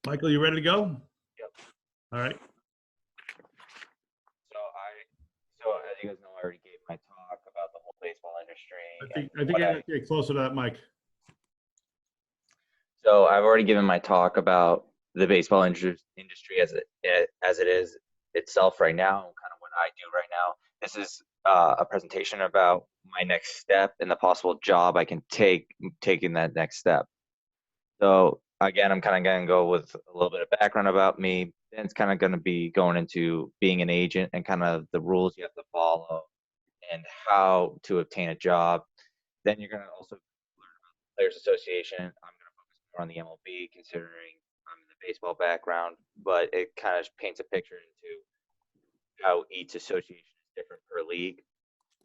Michael, you ready to go? Yep. All right. So as you guys know, I already gave my talk about the whole baseball industry. I think I have to get closer to that mic. So I've already given my talk about the baseball industry as it is itself right now, kind of what I do right now. This is a presentation about my next step and the possible job I can take taking that next step. So again, I'm kind of going to go with a little bit of background about me. Then it's kind of going to be going into being an agent and kind of the rules you have to follow and how to obtain a job. Then you're going to also learn about the Players Association. I'm going to focus more on the MLB, considering I'm in the baseball background, but it kind of paints a picture into how each association is different per league.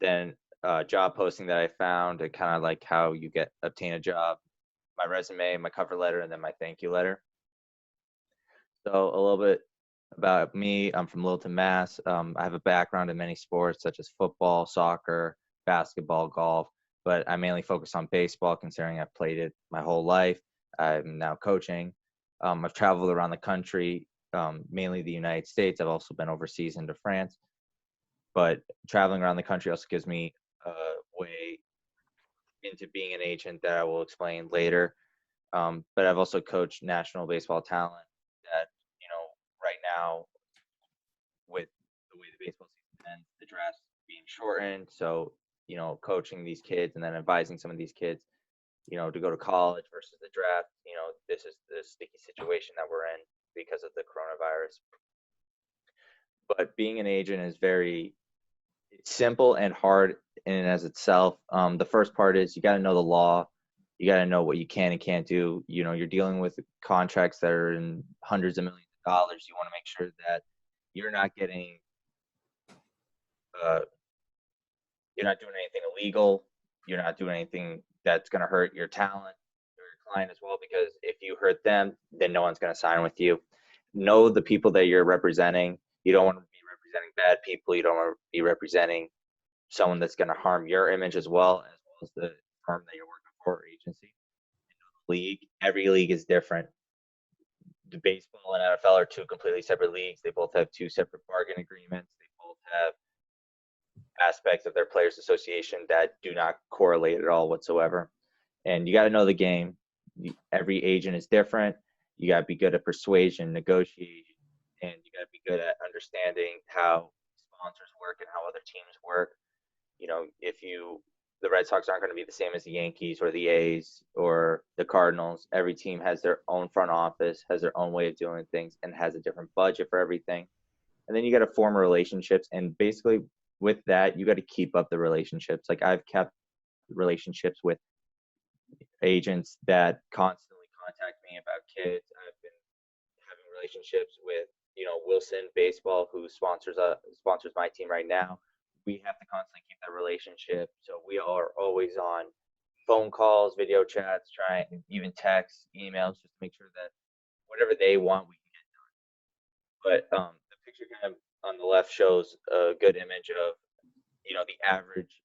Then job posting that I found, and kind of like how you obtain a job, my resume, my cover letter, and then my thank you letter. So a little bit about me. I'm from Littleton, Mass. I have a background in many sports such as football, soccer, basketball, golf, but I mainly focus on baseball considering I've played it my whole life. I'm now coaching. I've traveled around the country, mainly the United States. I've also been overseas into France. But traveling around the country also gives me a way into being an agent that I will explain later. But I've also coached national baseball talent that, right now with the way the baseball season ends, the draft's being shortened. So, coaching these kids and then advising some of these kids, to go to college versus the draft, this is the sticky situation that we're in because of the coronavirus. But being an agent is very simple and hard in and as itself. The first part is you got to know the law. You got to know what you can and can't do. You're dealing with contracts that are in hundreds of millions of dollars. You want to make sure that you're not getting, you're not doing anything illegal. You're not doing anything that's going to hurt your talent or your client as well, because if you hurt them, then no one's going to sign with you. Know the people that you're representing. You don't want to be representing bad people. You don't want to be representing someone that's going to harm your image as well as the firm that you're working for or agency. League, every league is different. The baseball and NFL are two completely separate leagues. They both have two separate bargain agreements. They both have aspects of their players association that do not correlate at all whatsoever. And you got to know the game. Every agent is different. You got to be good at persuasion, negotiation, and you got to be good at understanding how sponsors work and how other teams work. If the Red Sox aren't going to be the same as the Yankees or the A's or the Cardinals. Every team has their own front office, has their own way of doing things, and has a different budget for everything. And then you got to form relationships, and basically with that, you got to keep up the relationships. Like I've kept relationships with agents that constantly contact me about kids. I've been having relationships with, Wilson Baseball, who sponsors my team right now. We have to constantly keep that relationship. So we are always on phone calls, video chats, trying even texts, emails, just to make sure that whatever they want, we can get done. But the picture kind of on the left shows a good image of, the average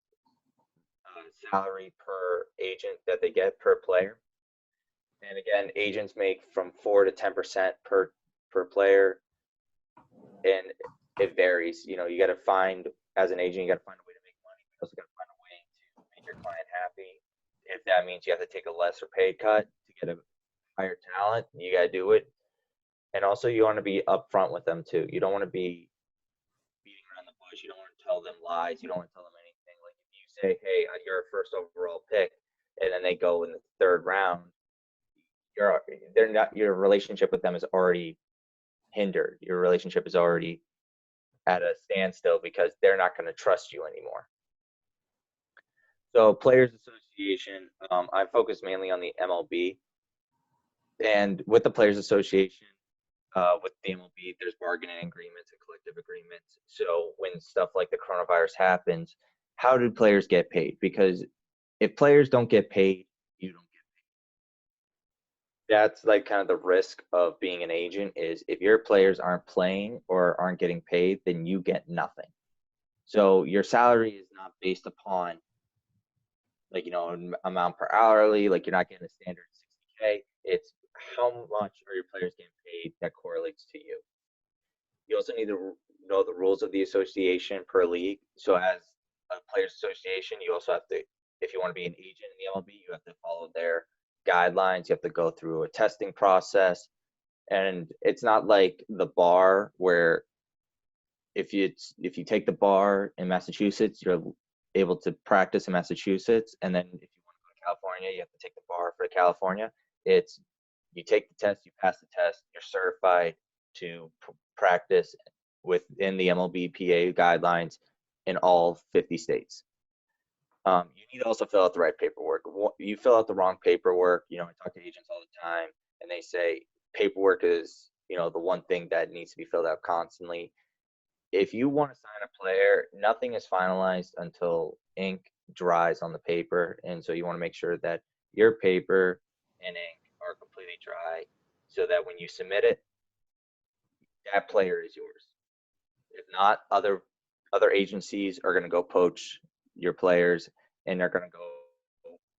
salary per agent that they get per player. And again, agents make from 4 to 10% per player, and it varies. You got to find, as an agent, you got to find a way to make money. You also got to find a way to make your client happy. If that means you have to take a lesser paid cut to get a higher talent, you got to do it. And also, you want to be upfront with them too. You don't want to be beating around the bush. You don't want to tell them lies. You don't want to tell them anything. Like if you say, "Hey, you're a first overall pick," and then they go in the third round, your relationship with them is already hindered. Your relationship is already at a standstill because they're not going to trust you anymore. So Players Association, I focus mainly on the MLB. And with the Players Association, with the MLB, there's bargaining agreements and collective agreements. So when stuff like the coronavirus happens, how do players get paid? Because if players don't get paid, you don't get paid. That's like kind of the risk of being an agent, is if your players aren't playing or aren't getting paid, then you get nothing. So your salary is not based upon an amount per hourly, like you're not getting a standard 60K. It's how much are your players getting paid rules of the association per league. So as a players association, you also have to, if you want to be an agent in the MLB, you have to follow their guidelines. You have to go through a testing process. And it's not like the bar where if you take the bar in Massachusetts, you're able to practice in Massachusetts, and then if you want to go to California, you have to take the bar for California. It's you take the test, you pass the test, you're certified to practice within the MLBPA guidelines in all 50 states. You need to also fill out the right paperwork. You fill out the wrong paperwork, I talk to agents all the time, and they say paperwork is, the one thing that needs to be filled out constantly. If you want to sign a player, nothing is finalized until ink dries on the paper. And so you want to make sure that your paper and ink are completely dry so that when you submit it, that player is yours. If not, other agencies are going to go poach your players, and they're going to go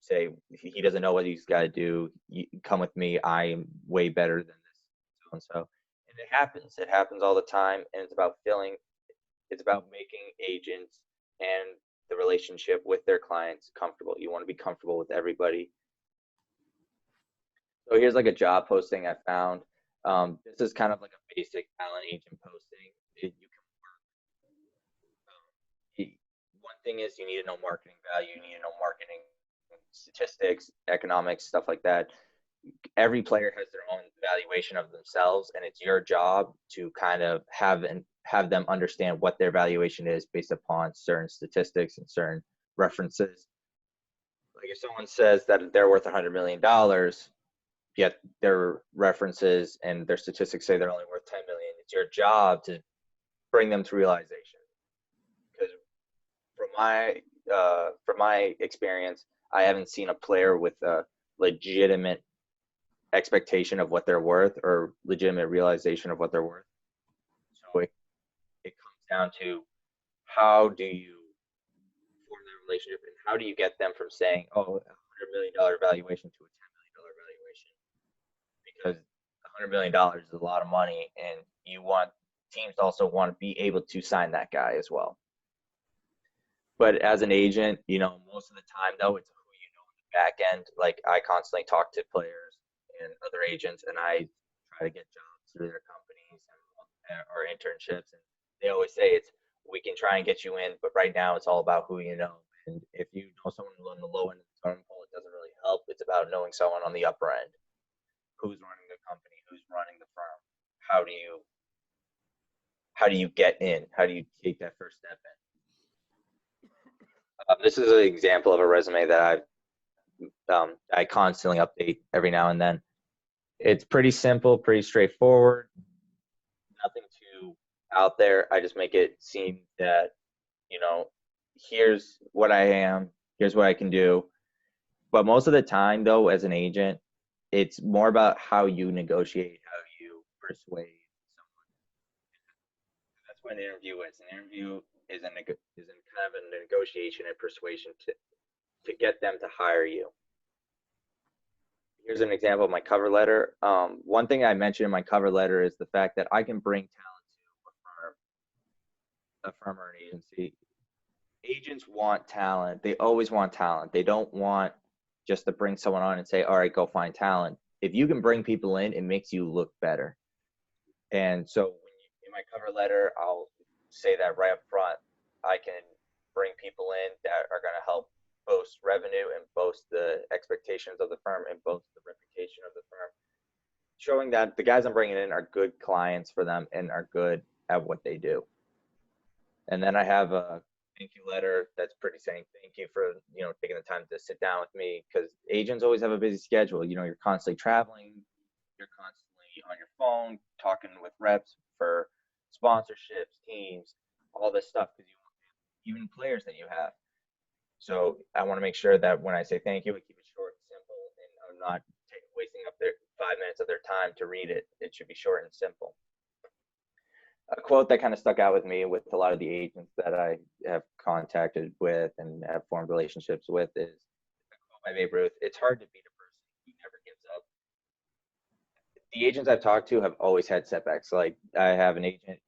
say, he doesn't know what he's got to do. You come with me. I am way better than this so-and-so. And it happens all the time. And it's about making agents and the relationship with their clients comfortable. You want to be comfortable with everybody. So here's like a job posting I found. This is kind of like a basic talent agent posting. You can work. One thing is you need to know marketing value. You need to know marketing statistics, economics, stuff like that. Every player has their own valuation of themselves, and it's your job to kind of have them understand what their valuation is based upon certain statistics and certain references. Like if someone says that they're worth $100 million, yet their references and their statistics say they're only worth 10 million, it's your job to bring them to realization. Because from my experience, I haven't seen a player with a legitimate expectation of what they're worth or legitimate realization of what they're worth. So it comes down to how do you form that relationship, and how do you get them from saying, oh, $100 million valuation to a $10 million valuation? Because $100 million is a lot of money, and teams also want to be able to sign that guy as well. But as an agent, most of the time though, it's who you know in the back end. Like I constantly talk to players and other agents, and I try to get jobs through their companies or internships, and they always say we can try and get you in, but right now it's all about who you know. And if you know someone on the low end of the totem pole, it doesn't really help. It's about knowing someone on the upper end. Who's running the company? Who's running the firm? How do you get in? How do you take that first step in? This is an example of a resume that I constantly update every now and then. It's pretty simple, pretty straightforward. Nothing too out there. I just make it seem that, here's what I am, here's what I can do. But most of the time, though, as an agent, it's more about how you negotiate, how you persuade someone. That's what an interview is. An interview is kind of a negotiation and persuasion to get them to hire you. Here's an example of my cover letter. One thing I mentioned in my cover letter is the fact that I can bring talent to a firm or an agency. Agents want talent. They always want talent. They don't want just to bring someone on and say, all right, go find talent. If you can bring people in, it makes you look better. And so in my cover letter, I'll say that right up front. I can bring people in that are going to help boost revenue and boost the expectations of the firm and boost the reputation of the firm, showing that the guys I'm bringing in are good clients for them and are good at what they do. And then I have a thank you letter that's pretty saying thank you for taking the time to sit down with me, because agents always have a busy schedule. You're constantly traveling, you're constantly on your phone talking with reps for sponsorships, teams, all this stuff, because even players that you have. So I want to make sure that when I say thank you, I keep it short and simple, and I'm not wasting up their 5 minutes of their time to read it. It should be short and simple. A quote that kind of stuck out with me with a lot of the agents that I have contacted with and have formed relationships with is a quote by Babe Ruth. It's hard to beat a person who never gives up. The agents I've talked to have always had setbacks. Like I have an agent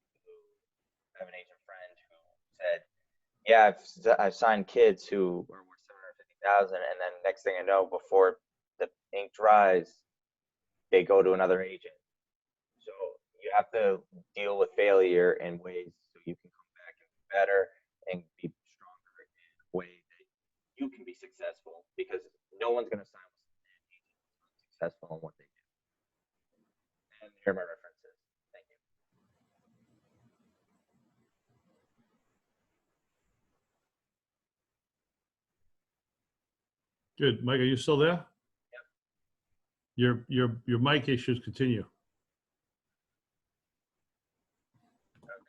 Yeah, I've signed kids who are worth 750,000, and then next thing I know, before the ink dries, they go to another agent. So you have to deal with failure in ways so you can come back and be better and be stronger in a way that you can be successful, because no one's going to sign with an agent who's successful in what they do. And here are my references. Thank you. Good. Mike, are you still there? Yep. Your mic issues continue.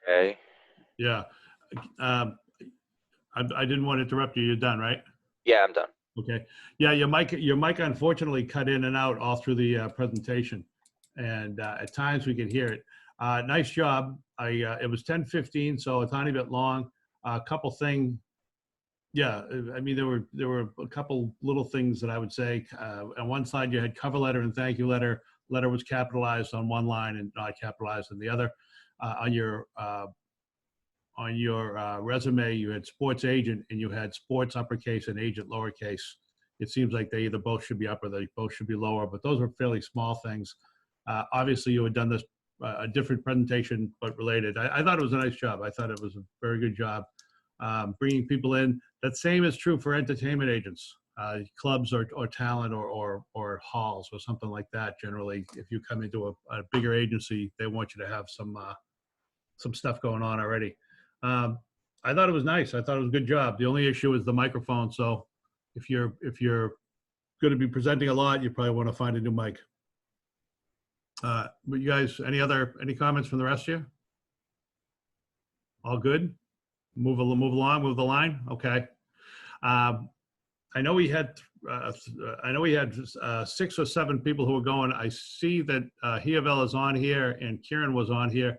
Okay. Yeah. I didn't want to interrupt you. You're done, right? Yeah, I'm done. Okay. Yeah, your mic unfortunately cut in and out all through the presentation, and at times we could hear it. Nice job. It was 10:15, so a tiny bit long. A couple things. Yeah, I mean there were a couple little things that I would say. On one side, you had cover letter and thank you letter. Letter was capitalized on one line and not capitalized on the other. On your resume, you had sports agent and you had sports uppercase and agent lowercase. It seems like they either both should be up or they both should be lower, but those are fairly small things. Obviously, you had done this a different presentation, but related. I thought it was a nice job. I thought it was a very good job bringing people in. That same is true for entertainment agents, clubs or talent or halls or something like that. Generally, if you come into a bigger agency, they want you to have some stuff going on already. I thought it was nice. I thought it was a good job. The only issue is the microphone. So if you're going to be presenting a lot, you probably want to find a new mic. But you guys, any comments from the rest of you? All good? Move along, move the line. Okay. I know we had 6 or 7 people who were going. I see that Dazayia is on here and Kieran was on here.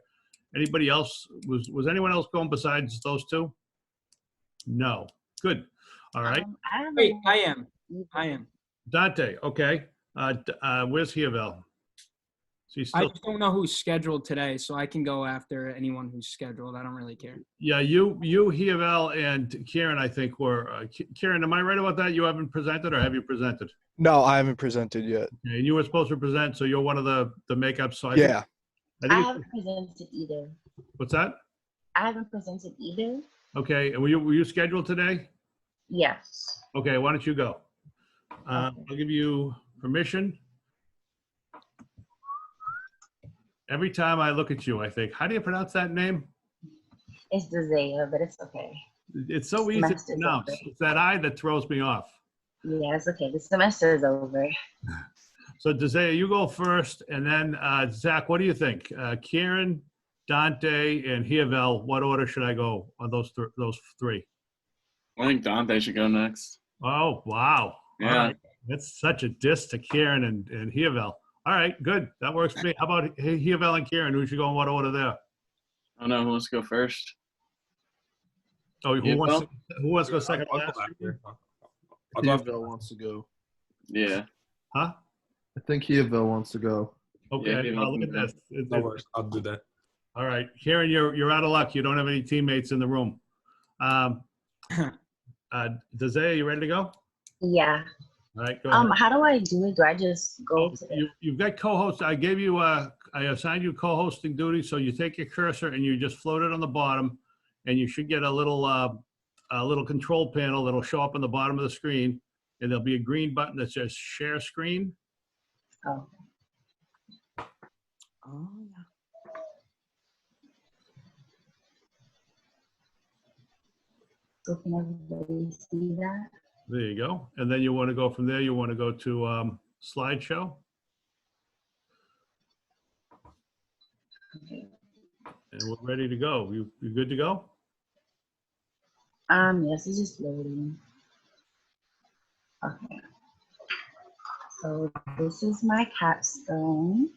Anybody else? Was anyone else going besides those two? No. Good. All right. Wait, I am. Dante. Okay. Where's Dazayia? I just don't know who's scheduled today, so I can go after anyone who's scheduled. I don't really care. Yeah, you, Dazayia, and Kieran, I think were. Kieran, am I right about that? You haven't presented, or have you presented? No, I haven't presented yet. Okay, and you were supposed to present, so you're one of the makeups. So Yeah. I haven't presented either. What's that? I haven't presented either. Okay, and were you scheduled today? Yes. Okay, why don't you go? I'll give you permission. Every time I look at you, I think, how do you pronounce that name? It's Dazayia, but it's okay. It's so easy to pronounce. It's that I that throws me off. Yeah, it's okay. The semester is over. So Dazayia, you go first, and then Zach, what do you think? Kieran, Dante, and Dazayia, what order should I go on those three? I think Dante should go next. Oh, wow. Yeah. All right. That's such a diss to Kieran and Dazayia. All right, good. That works for me. How about Dazayia and Kieran? Who should go in what order there? I don't know. Who wants to go first? Oh, who wants to go second? I'll go after. Dazayia wants to go. Yeah. Huh? I think Dazayia wants to go. Okay. Yeah, Look at this. No worries. I'll do that. All right, Kieran, you're out of luck. You don't have any teammates in the room. Dazayia, you ready to go? Yeah. All right, go ahead. How do I do it? Do I just go to it? You've got co-host. I gave you I assigned you co-hosting duty. So you take your cursor and you just float it on the bottom, and you should get a little control panel that'll show up on the bottom of the screen, and there'll be a green button that says share screen. Oh. Oh, yeah. So can everybody see that? There you go. And then you want to go from there. You want to go to slideshow. Okay. And we're ready to go. You good to go? Yes, it's just loading. Okay. So this is my capstone.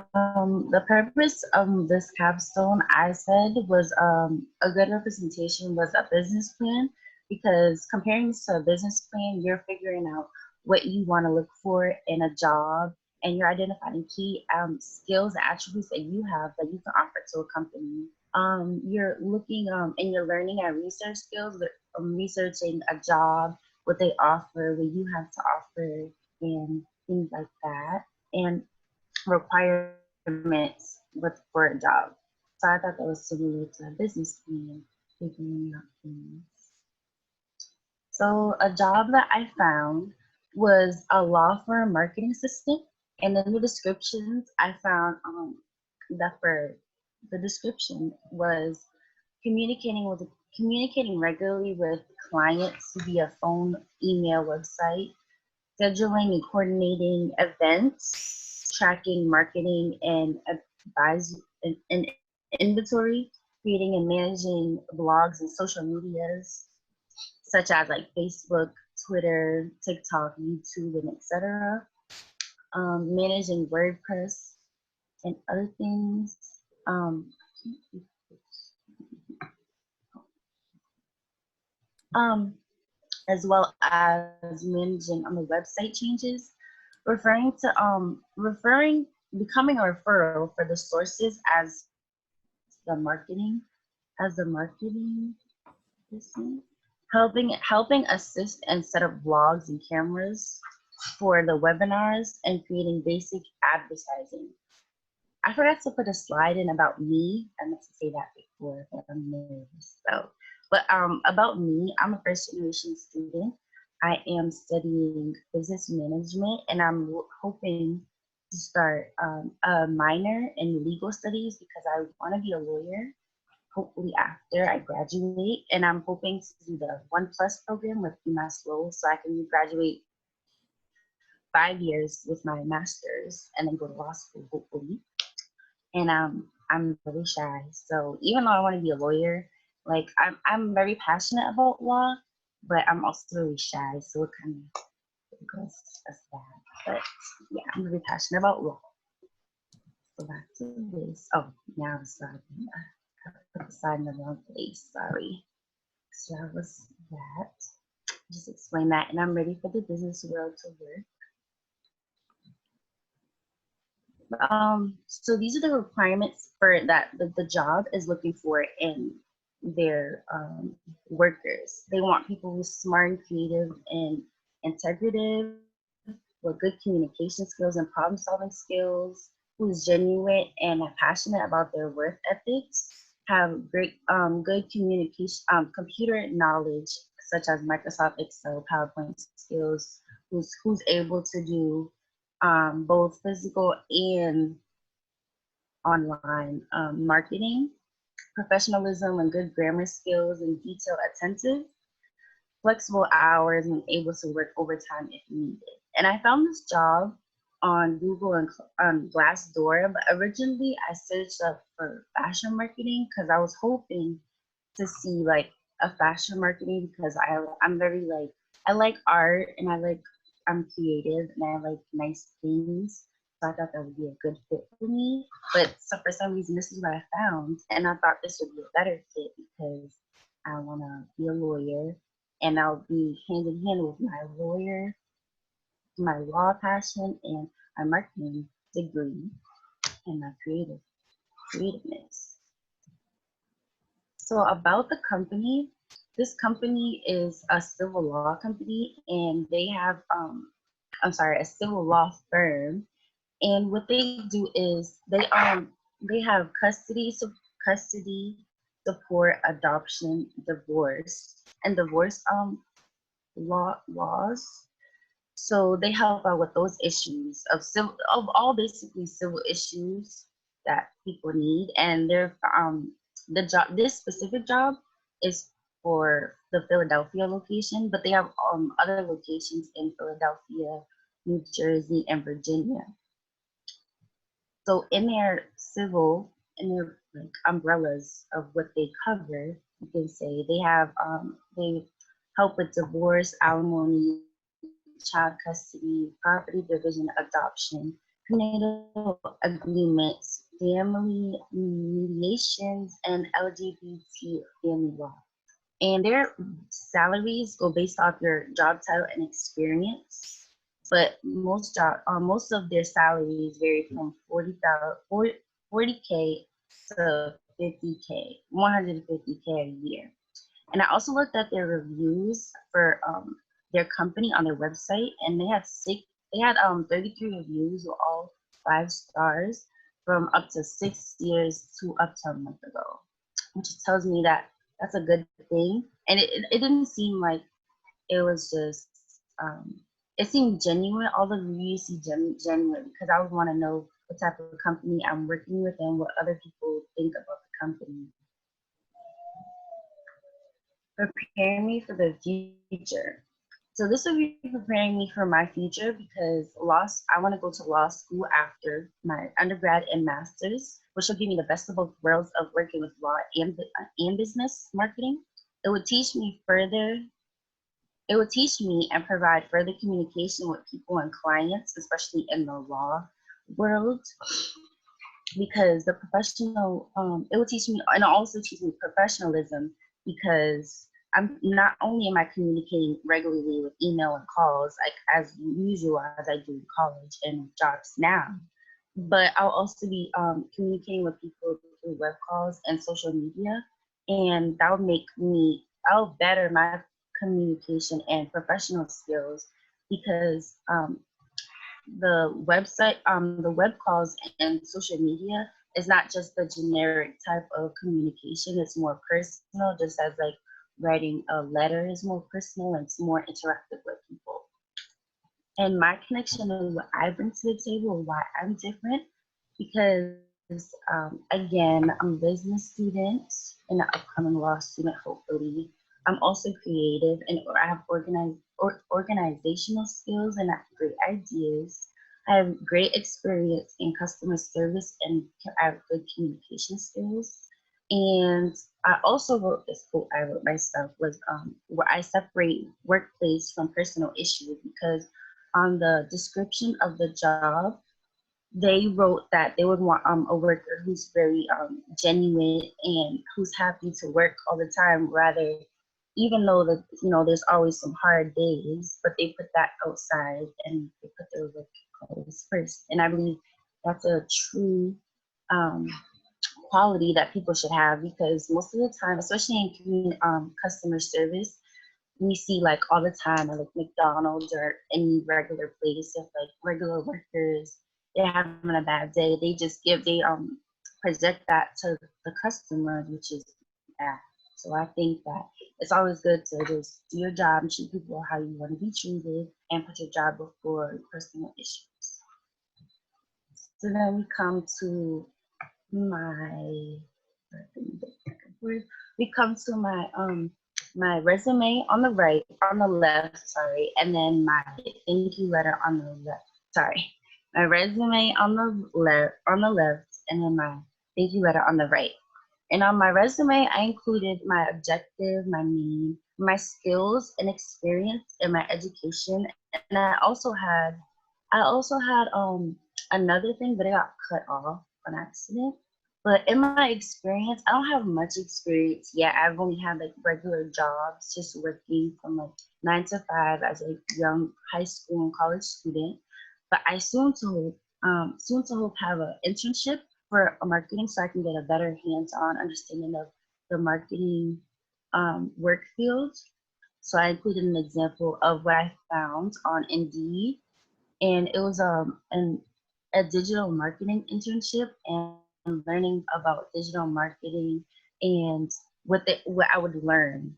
The purpose of this capstone, I said, was a good representation was a business plan, because comparing this to a business plan, you're figuring out what you want to look for in a job, and you're identifying key skills and attributes that you have that you can offer to a company You're looking and you're learning at research skills, researching a job, what they offer, what you have to offer, and things like that, and requirements for a job. So I thought that was similar to a business plan, figuring out things. So a job that I found was a law firm marketing assistant, and in the descriptions I found that for the description was communicating regularly with clients via phone, email, website, scheduling and coordinating events, tracking marketing and advise and inventory, creating and managing blogs and social medias such as like Facebook, Twitter, TikTok, YouTube, and etc. Managing WordPress and other things. As well as managing on the website changes, becoming a referral for the sources as the marketing, person, helping assist and set up blogs and cameras for the webinars and creating basic advertising. I forgot to put a slide in about me. I meant to say that before, but I'm nervous. But about me, I'm a first generation student. I am studying business management, and I'm hoping to start a minor in legal studies because I want to be a lawyer. Hopefully after I graduate, and I'm hoping to do the 1+ program with UMass Lowell, so I can graduate 5 years with my master's and then go to law school, hopefully. And I'm really shy. So even though I want to be a lawyer, like I'm very passionate about law, but I'm also really shy. So it kind of goes as that. But yeah, I'm really passionate about law. So back to this. Oh, now the slide. I put the slide in the wrong place. Sorry. So that was that. Just explain that, and I'm ready for the business world to work. So these are the requirements for that the job is looking for in their workers. They want people who's smart and creative and integrative, with good communication skills and problem solving skills, who's genuine and passionate about their work ethics, have great good communication computer knowledge such as Microsoft Excel, PowerPoint skills, who's able to do both physical and online marketing, professionalism and good grammar skills and detail attentive, flexible hours and able to work overtime if needed. And I found this job on Google and on Glassdoor, but originally I searched up for fashion marketing because I was hoping to see like a fashion marketing because I'm very like, I like art and I'm creative and I like nice things. So I thought that would be a good fit for me. But so for some reason, this is what I found. And I thought this would be a better fit because I want to be a lawyer and I'll be hand in hand with my law passion and my marketing degree and my creativeness. So about the company, this company is a civil law company and they have, a civil law firm. And what they do is they have custody, support, adoption, divorce, and divorce laws. So they help out with those issues of all basically civil issues that people need. And they're this specific job is for the Philadelphia location, but they have other locations in Philadelphia, New Jersey, and Virginia. So in their like umbrellas of what they cover, you can say they have they help with divorce, alimony, child custody, property division, adoption, prenatal agreements, family mediations, and LGBT family law. And their salaries go based off your job title and experience. But most of their salaries vary from 40K to 150K a year. And I also looked at their reviews for their company on their website, and they had 33 reviews with all 5 stars from up to 6 years to up to a month ago, which tells me that that's a good thing. And it didn't seem like it was just it seemed genuine. All the reviews seemed genuine because I would want to know what type of company I'm working with and what other people think about the company. Preparing me for the future. So this will be preparing me for my future because I want to go to law school after my undergrad and master's, which will give me the best of both worlds of working with law and business marketing. It would teach me and provide further communication with people and clients, especially in the law world, because the professional, it will teach me, and also teach me professionalism, because I'm not only am I communicating regularly with email and calls, like as usual as I do in college and jobs now, but I'll also be communicating with people through web calls and social media, and that'll better my communication and professional skills, because the web calls and social media is not just the generic type of communication. It's more personal, just as like writing a letter is more personal and it's more interactive with people. And my connection of what I bring to the table, why I'm different, because again, I'm a business student and an upcoming law student, hopefully. I'm also creative, and I have organizational skills, and I have great ideas. I have great experience in customer service, and I have good communication skills. And I also wrote this quote I wrote myself, was where I separate workplace from personal issues, because on the description of the job, they wrote that they would want a worker who's very genuine and who's happy to work all the time, rather, even though there's always some hard days, but they put that outside and they put their work clothes first. And I believe that's a true quality that people should have, because most of the time, especially in customer service, we see like all the time at like McDonald's or any regular place, if like regular workers, they're having a bad day, they project that to the customer, which is bad. So I think that it's always good to just do your job and treat people how you want to be treated, and put your job before personal issues. So then we come to my resume on the left, sorry, and then my thank you letter on the left. Sorry, my resume on the left, and then my thank you letter on the right. And on my resume, I included my objective, my name, my skills and experience, and my education. And I also had another thing, but it got cut off on accident. But in my experience, I don't have much experience yet. I've only had like regular jobs, just working from like 9 to 5 as a young high school and college student. But I soon to hope have an internship for marketing, so I can get a better hands-on understanding of the marketing work field. So I included an example of what I found on Indeed, and it was a digital marketing internship, and learning about digital marketing and what I would learn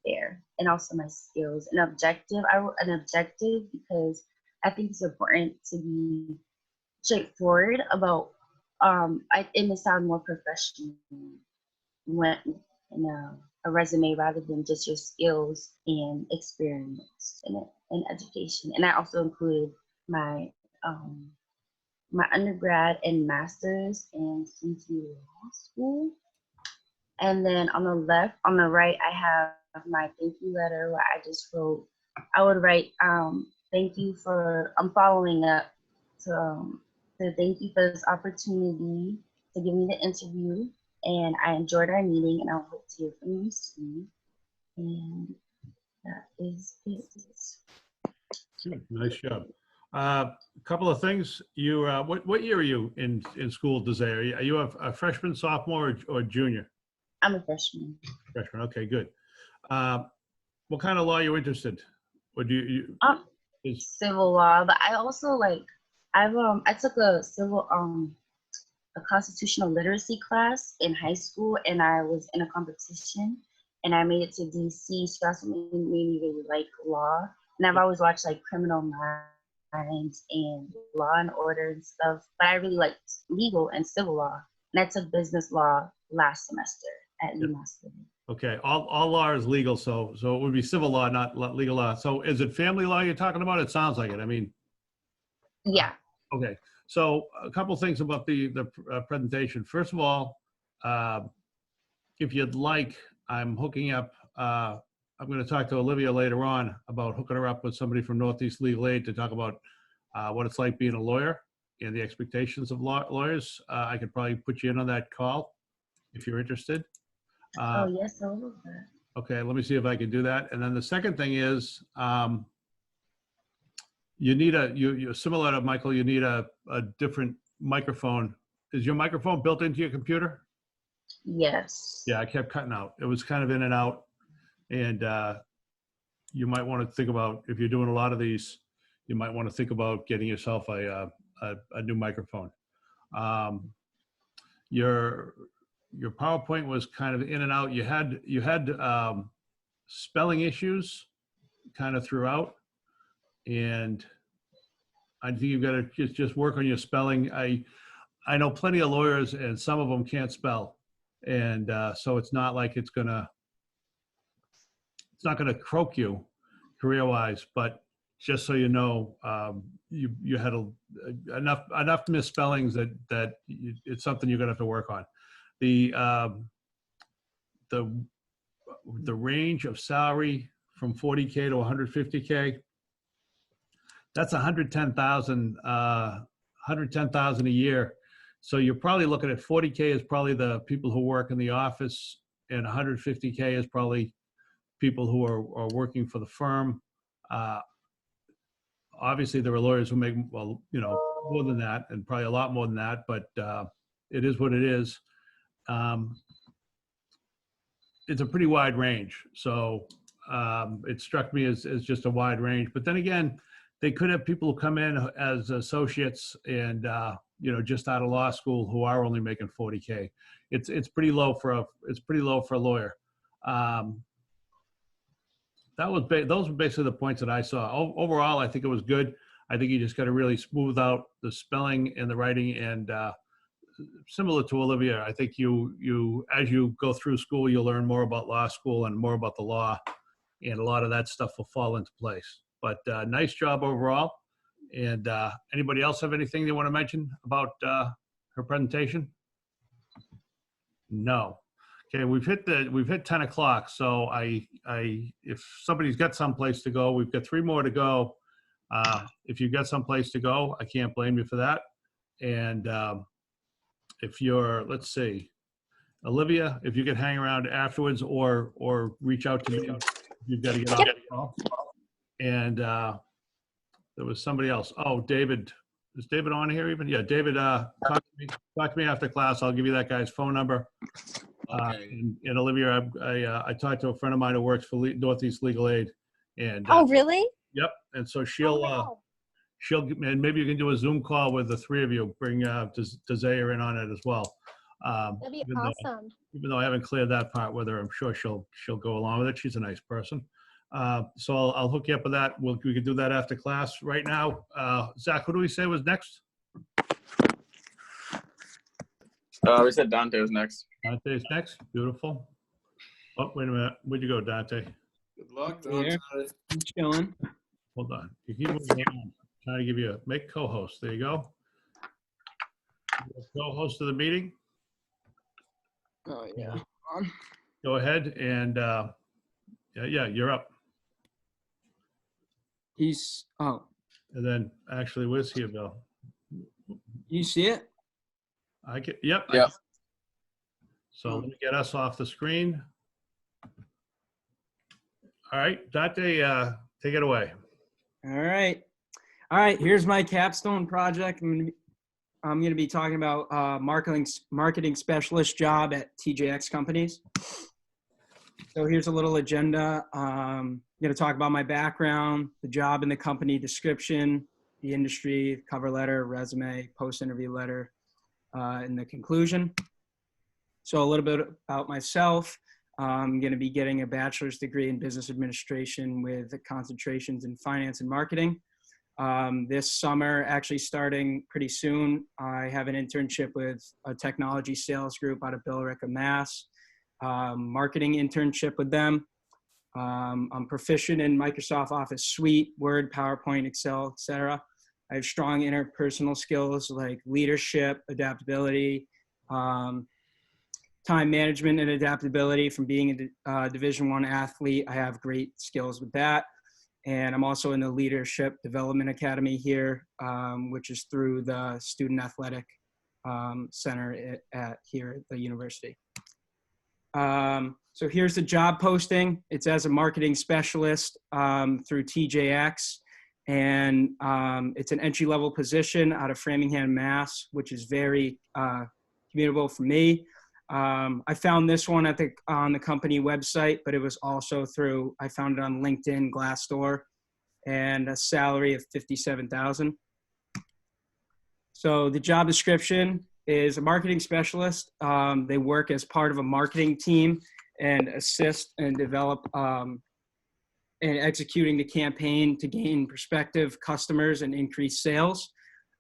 there, and also my skills. An objective, I wrote an objective because I think it's important to be straightforward about it may sound more professional when in a resume, rather than just your skills and experience in education. And I also included my my undergrad and master's in CT Law School. And then on the right, I have my thank you letter, where I just wrote, I would write, thank you for, I'm following up to thank you for this opportunity to give me the interview. And I enjoyed our meeting, and I hope to hear from you soon. And that is it. Nice job. A couple of things. You, what year are you in school, Dazayia? Are you a freshman, sophomore, or junior? I'm a freshman. Freshman. Okay, good. What kind of law are you interested? Or do you is Civil law, but I also I took a a constitutional literacy class in high school, and I was in a competition, and I made it to DC, so that's what made me really like law. And I've always watched like Criminal Minds and Law and Order and stuff, but I really liked legal and civil law. And I took business law last semester at UMass. okay? All law is legal, so it would be civil law, not legal law. So is it family law you're talking about? It sounds like it. I mean, Yeah. okay. So a couple things about the presentation. First of all, if you'd like, I'm hooking up. I'm going to talk to Olivia later on about hooking her up with somebody from Northeast Legal Aid to talk about what it's like being a lawyer and the expectations of lawyers. I could probably put you in on that call if you're interested. Oh yes, I love that. Okay, let me see if I can do that. And then the second thing is, you need you're similar to Michael, you need a different microphone. Is your microphone built into your computer? Yes. Yeah, I kept cutting out. It was kind of in and out. And you might want to think about, if you're doing a lot of these, you might want to think about getting yourself a new microphone. Your PowerPoint was kind of in and out. You had spelling issues kind of throughout, and I think you've got to just work on your spelling. I know plenty of lawyers, and some of them can't spell, and so it's not like it's not gonna croak you career-wise, but just so you know, you had enough misspellings that it's something you're gonna have to work on. The range of salary from 40K to 150K, that's 110,000 a year. So you're probably looking at 40K is probably the people who work in the office, and 150K is probably people who are working for the firm. Obviously, there are lawyers who make, well, more than that, and probably a lot more than that, but it is what it is. It's a pretty wide range. So it struck me as just a wide range. But then again, they could have people who come in as associates and, just out of law school who are only making 40K. It's pretty low for a lawyer. Those were basically the points that I saw. Overall, I think it was good. I think you just got to really smooth out the spelling and the writing, and similar to Olivia, I think you as you go through school, you'll learn more about law school and more about the law, and a lot of that stuff will fall into place. But nice job overall. And anybody else have anything they want to mention about her presentation? No. Okay, we've hit 10 o'clock. So if somebody's got someplace to go, we've got 3 more to go. If you've got someplace to go, I can't blame you for that. And if you're, let's see, Olivia, if you could hang around afterwards or reach out to me, you've got to get off the call. And there was somebody else. Oh, David. Is David on here even? Yeah, David, talk to me after class. I'll give you that guy's phone number. Okay. And Olivia, I talked to a friend of mine who works for Northeast Legal Aid. And Oh, really? Yep. And so she'll and maybe you can do a Zoom call with the 3 of you. Bring Dazayia in on it as well. That'd be awesome. Even though I haven't cleared that part with her, I'm sure she'll go along with it. She's a nice person. So I'll hook you up with that. We can do that after class. Right now, Zach, who do we say was next? We said Dante was next. Dante's next. Beautiful. Oh, wait a minute. Where'd you go, Dante? Good luck, Here. Dante. I'm chilling. Hold on. You keep moving on. Trying to give you make co-host. There you go. Co-host of the meeting. Oh yeah. Go ahead and yeah, you're up. Oh, And then actually, where's here, Bill? you see it? Yep. Yep. So let me get us off the screen. All right, Dante, take it away. All right. All right, here's my capstone project. I'm gonna be talking about marketing specialist job at TJX companies. So here's a little agenda. I'm gonna talk about my background, the job in the company description, the industry, cover letter, resume, post-interview letter, and the conclusion. So a little bit about myself. I'm going to be getting a bachelor's degree in business administration with concentrations in finance and marketing. This summer, actually starting pretty soon, I have an internship with a technology sales group out of Billerica, Mass. Marketing internship with them. I'm proficient in Microsoft Office Suite, Word, PowerPoint, Excel, etc. I have strong interpersonal skills like leadership, adaptability, time management and adaptability. From being a Division I athlete, I have great skills with that. And I'm also in the Leadership Development Academy here, which is through the Student Athletic Center here at the university. So here's the job posting. It's as a marketing specialist through TJX. And it's an entry-level position out of Framingham, Mass, which is very commutable for me. I found this one on the company website, but it was also I found it on LinkedIn, Glassdoor, and a salary of $57,000. So the job description is a marketing specialist. They work as part of a marketing team and assist and develop and executing the campaign to gain prospective customers and increase sales.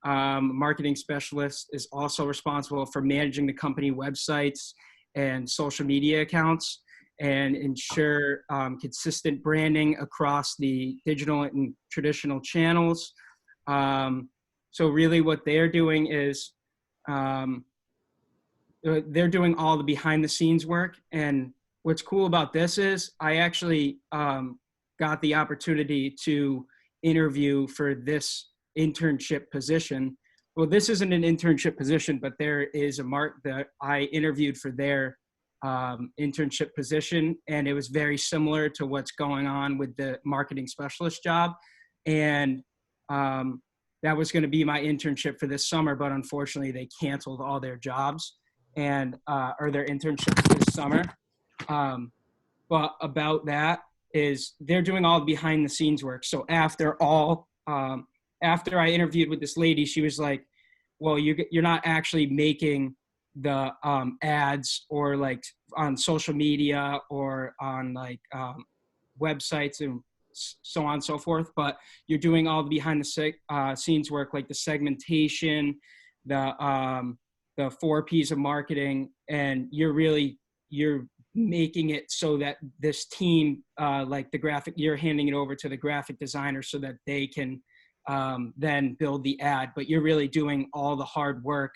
Marketing specialist is also responsible for managing the company websites and social media accounts and ensure consistent branding across the digital and traditional channels. So really what they're doing is they're doing all the behind the scenes work. And what's cool about this is I actually got the opportunity to interview for this internship position. Well, this isn't an internship position, but there is a that I interviewed for their internship position, and it was very similar to what's going on with the marketing specialist job. And that was going to be my internship for this summer, but unfortunately they canceled all their jobs and or their internships this summer. But about that is they're doing all the behind the scenes work. So after I interviewed with this lady, she was like, well, you're not actually making the ads or like on social media or on like websites and so on and so forth, but you're doing all the behind the scenes work, like the segmentation, the 4 P's of marketing, and you're making it so that this team, like the graphic, you're handing it over to the graphic designer so that they can then build the ad, but you're really doing all the hard work,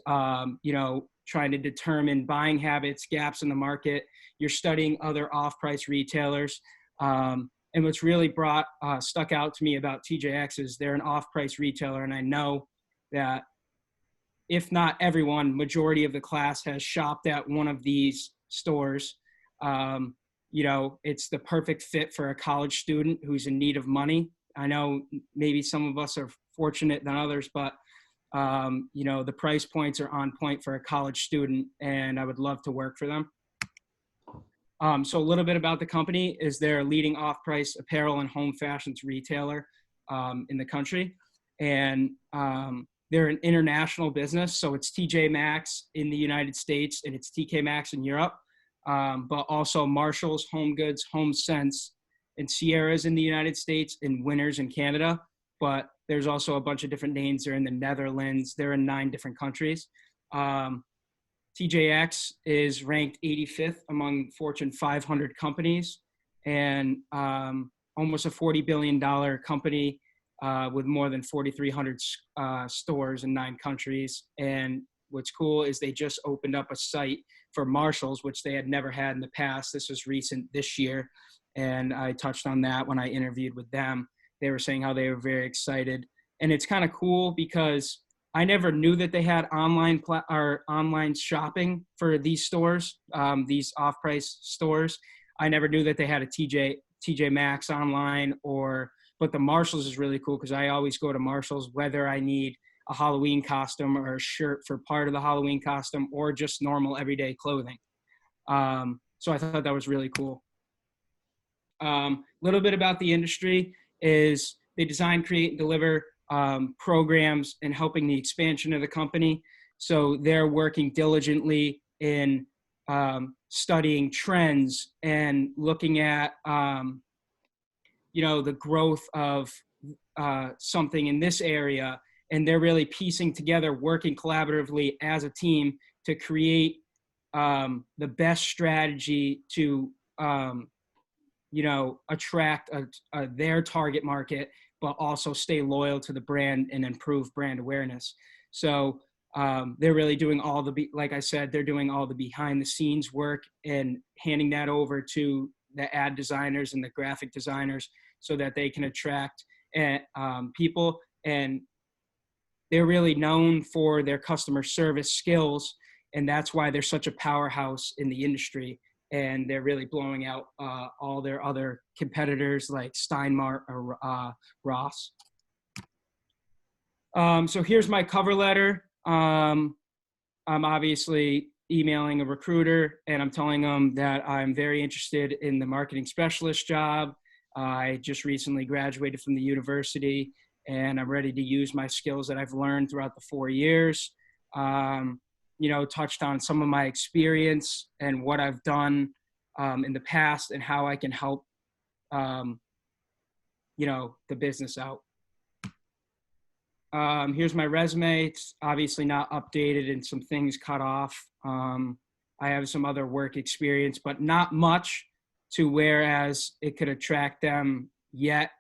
trying to determine buying habits, gaps in the market. You're studying other off-price retailers. And what's really stuck out to me about TJX is they're an off-price retailer. And I know that if not everyone, majority of the class has shopped at one of these stores. It's the perfect fit for a college student who's in need of money. I know maybe some of us are fortunate than others, but the price points are on point for a college student, and I would love to work for them. So a little bit about the company is they're a leading off-price apparel and home fashions retailer in the country. And they're an international business. So it's TJ Maxx in the United States and it's TK Maxx in Europe, but also Marshalls, Home Goods, Home Sense, and Sierra's in the United States and Winners in Canada. But there's also a bunch of different names. They're in the Netherlands. They're in 9 different countries. TJX is ranked 85th among Fortune 500 companies and almost a $40 billion company with more than 4,300 stores in 9 countries. And what's cool is they just opened up a site for Marshalls, which they had never had in the past. This was recent this year. And I touched on that when I interviewed with them. They were saying how they were very excited. And it's kind of cool because I never knew that they had online shopping for these stores, these off-price stores. I never knew that they had a TJ Maxx online or But the Marshalls is really cool because I always go to Marshalls whether I need a Halloween costume or a shirt for part of the Halloween costume or just normal everyday clothing. So I thought that was really cool. Little bit about the industry is they design, create, and deliver programs and helping the expansion of the company. So they're working diligently in studying trends and looking at, the growth of something in this area. And they're really piecing together, working collaboratively as a team to create the best strategy to, attract their target market, but also stay loyal to the brand and improve brand awareness. So they're really doing like I said, they're doing all the behind the scenes work and handing that over to the ad designers and the graphic designers so that they can attract people. And they're really known for their customer service skills. And that's why they're such a powerhouse in the industry. And they're really blowing out all their other competitors like Steinmart or Ross. So here's my cover letter. I'm obviously emailing a recruiter and I'm telling them that I'm very interested in the marketing specialist job. I just recently graduated from the university and I'm ready to use my skills that I've learned throughout the 4 years. Touched on some of my experience and what I've done in the past and how I can help, the business out. Here's my resume. It's obviously not updated and some things cut off. I have some other work experience, but not much to whereas it could attract them yet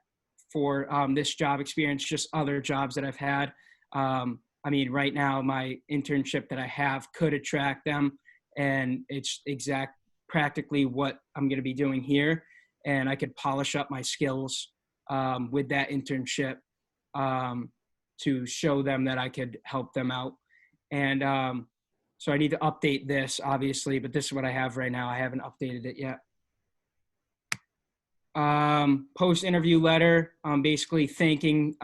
for this job experience, just other jobs that I've had. Right now, my internship that I have could attract them, and it's practically what I'm going to be doing here. And I could polish up my skills with that internship to show them that I could help them out. And so I need to update this, obviously, but this is what I have right now. I haven't updated it yet. Post-interview letter, basically thanking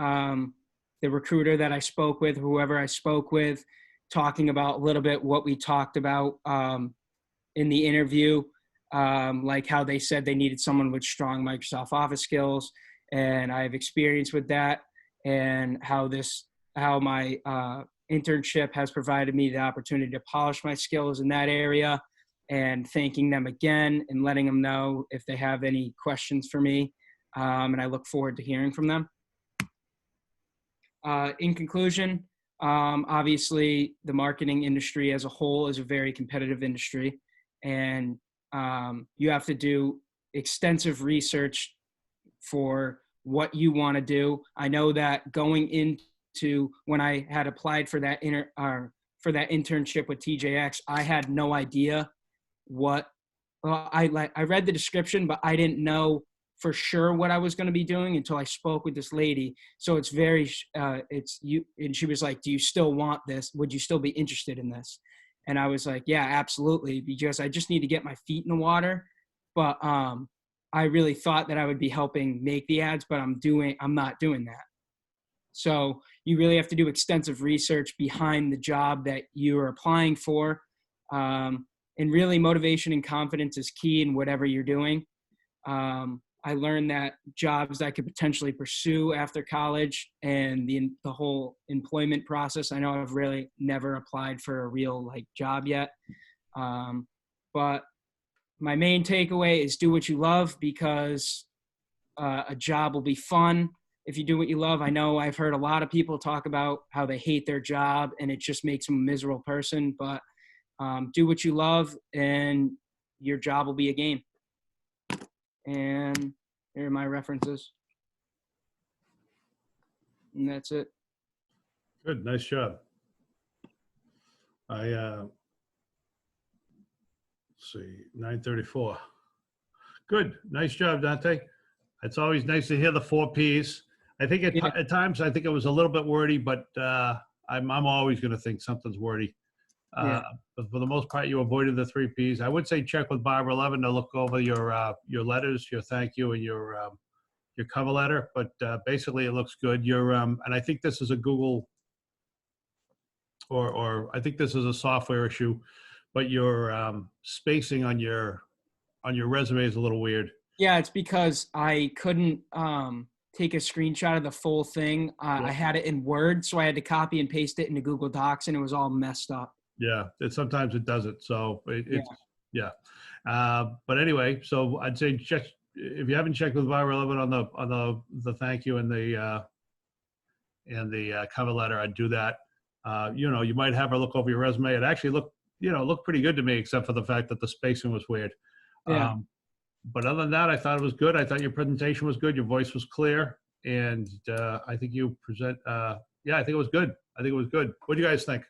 the recruiter that I spoke with, whoever I spoke with, talking about a little bit what we talked about in the interview, like how they said they needed someone with strong Microsoft Office skills, and I have experience with that, and how my internship has provided me the opportunity to polish my skills in that area, and thanking them again and letting them know if they have any questions for me, and I look forward to hearing from them. In conclusion, obviously the marketing industry as a whole is a very competitive industry, and you have to do extensive research for what you want to do. I know that going into when I had applied for that internship with TJX, I had no idea I read the description, but I didn't know for sure what I was going to be doing until I spoke with this lady. So it's and she was like, do you still want this? Would you still be interested in this? And I was like, yeah, absolutely. Because I just need to get my feet in the water. But I really thought that I would be helping make the ads, but I'm not doing that. So you really have to do extensive research behind the job that you are applying for. And really motivation and confidence is key in whatever you're doing. I learned that jobs I could potentially pursue after college and the whole employment process. I know I've really never applied for a real job yet. But my main takeaway is do what you love, because a job will be fun if you do what you love. I know I've heard a lot of people talk about how they hate their job and it just makes them a miserable person, but do what you love and your job will be a game. And here are my references. And that's it. Good, nice job. Let's see, 9:34. Good, nice job, Dante. It's always nice to hear the 4 Ps. I think at times, I think it was a little bit wordy, but I'm always going to think something's wordy. But for the most part, you avoided the 3 Ps. I would say check with Barbara Levin to look over your letters, your thank you, and your your cover letter, but basically it looks good. Your and I think this is a Google or I think this is a software issue, but your spacing on your resume is a little weird. Yeah, it's because I couldn't take a screenshot of the full thing. I had it in Word, so I had to copy and paste it into Google Docs, and it was all messed up. Yeah, sometimes it doesn't. So it's yeah. But anyway, so I'd say check if you haven't checked with Relevant on the thank you and the cover letter. I'd do that. You might have her look over your resume. It actually looked pretty good to me, except for the fact that the spacing was weird. Yeah. But other than that, I thought it was good. I thought your presentation was good. Your voice was clear, and I think you present. I think it was good. What do you guys think?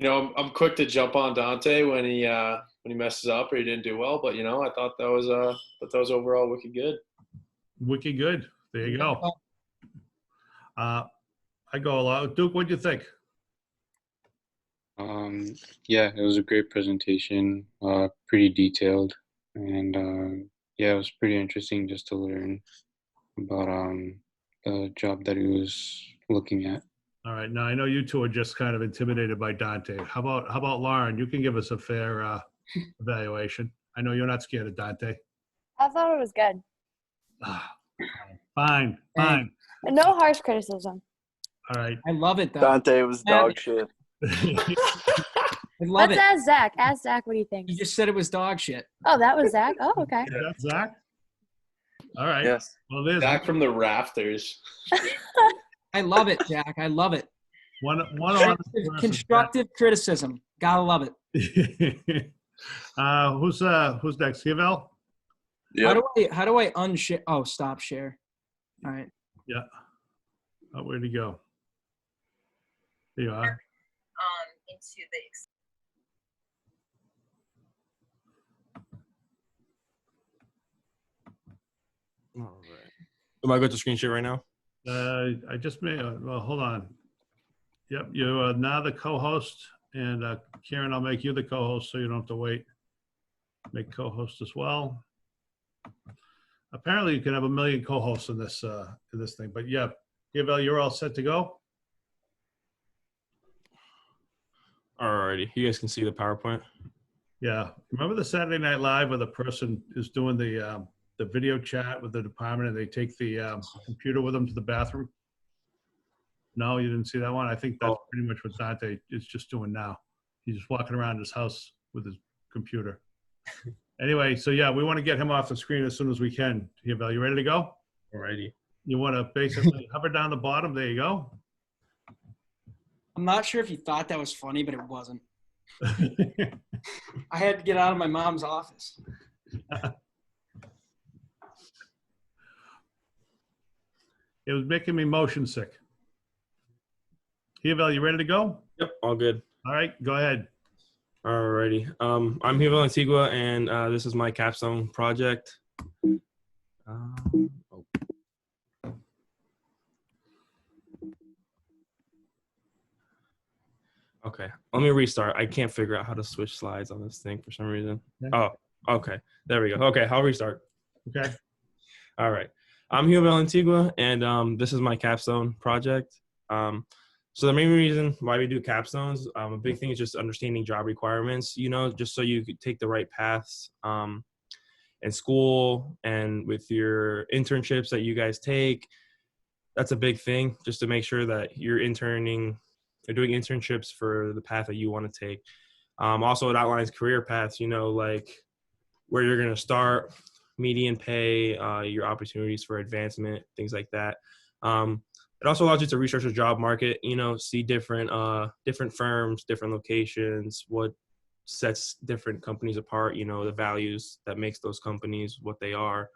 I'm quick to jump on Dante when he messes up or he didn't do well, but I thought that was overall wicked good. Wicked good. There you go. I go a lot. Duke, what do you think? Yeah, it was a great presentation, pretty detailed, and it was pretty interesting just to learn about the job that he was looking at. All right. Now I know you two are just kind of intimidated by Dante. How about Lauren? You can give us a fair evaluation. I know you're not scared of Dante. I thought it was good. Fine. No harsh criticism. All right. I love it though. Dante was dog shit. I love Let's it. ask Zach. Ask Zach what he thinks. You just said it was dog shit. Oh, that was Zach? Oh, okay. Is that Zach? All right. Yes. Well, there's Back from the rafters. I love it, Jack. I love it. one honest person. Constructive criticism. Gotta love it. Who's next? Dazayia? How do I unshare? Oh, stop share. All right. Yeah. Oh, where'd he go? There you are. Into the All right. Am I going to screen share right now? I just made. Well, hold on. Yep, you are now the co-host, and Kieran, I'll make you the co-host, so you don't have to wait. Make co-host as well. Apparently, you can have 1 million co-hosts in this thing. But yeah, Dazayia, you're all set to go. Alrighty, you guys can see the PowerPoint. Yeah, remember the Saturday Night Live where the person is doing the video chat with the department, and they take the computer with them to the bathroom? No, you didn't see that one? I think that's pretty much what Dante is just doing now. He's just walking around his house with his computer. Anyway, so yeah, we want to get him off the screen as soon as we can. Dazayia, you ready to go? Alrighty. You want to basically hover down the bottom. There you go. I'm not sure if you thought that was funny, but it wasn't. I had to get out of my mom's office. It was making me motion sick. Dazayia, you ready to go? Yep, all good. All right, go ahead. Alrighty. I'm Dazayia Antigua, and this is my capstone project. Okay, let me restart. I can't figure out how to switch slides on this thing for some reason. Okay. Oh, okay. There we go. Okay, I'll restart. Okay. All right. I'm Dazayia Antigua, and this is my capstone project. So the main reason why we do capstones, a big thing is just understanding job requirements, just so you could take the right paths in school and with your internships that you guys take. That's a big thing, just to make sure that you're doing internships for the path that you want to take. Also, it outlines career paths, like where you're going to start, median pay, your opportunities for advancement, things like that. It also allows you to research the job market, see different firms, different locations, what sets different companies apart, the values that makes those companies what they are.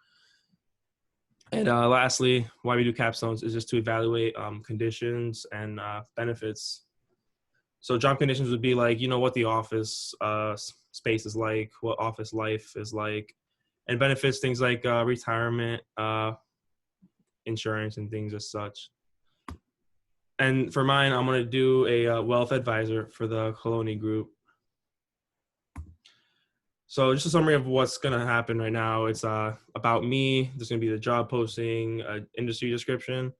And lastly, why we do capstones is just to evaluate conditions and benefits. So job conditions would be like, what the office space is like, what office life is like, and benefits, things like retirement, insurance, and things as such. And for mine, I'm going to do a wealth advisor for the Coloni group. So just a summary of what's going to happen right now. It's about me. There's going to be the job posting, industry description,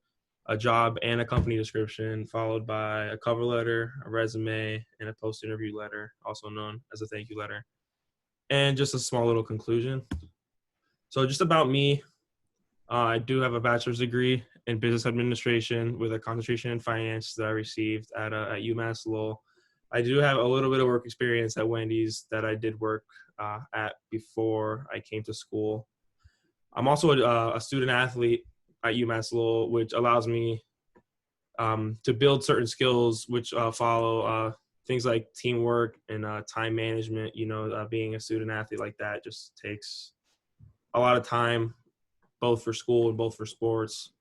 a job and a company description, followed by a cover letter, a resume, and a post-interview letter, also known as a thank you letter, and just a small little conclusion. So just about me, I do have a bachelor's degree in business administration with a concentration in finance that I received at UMass Lowell. I do have a little bit of work experience at Wendy's that I did work at before I came to school. I'm also a student athlete at UMass Lowell, which allows me to build certain skills which follow things like teamwork and time management. Being a student athlete like that just takes a lot of time, both for school and both for sports.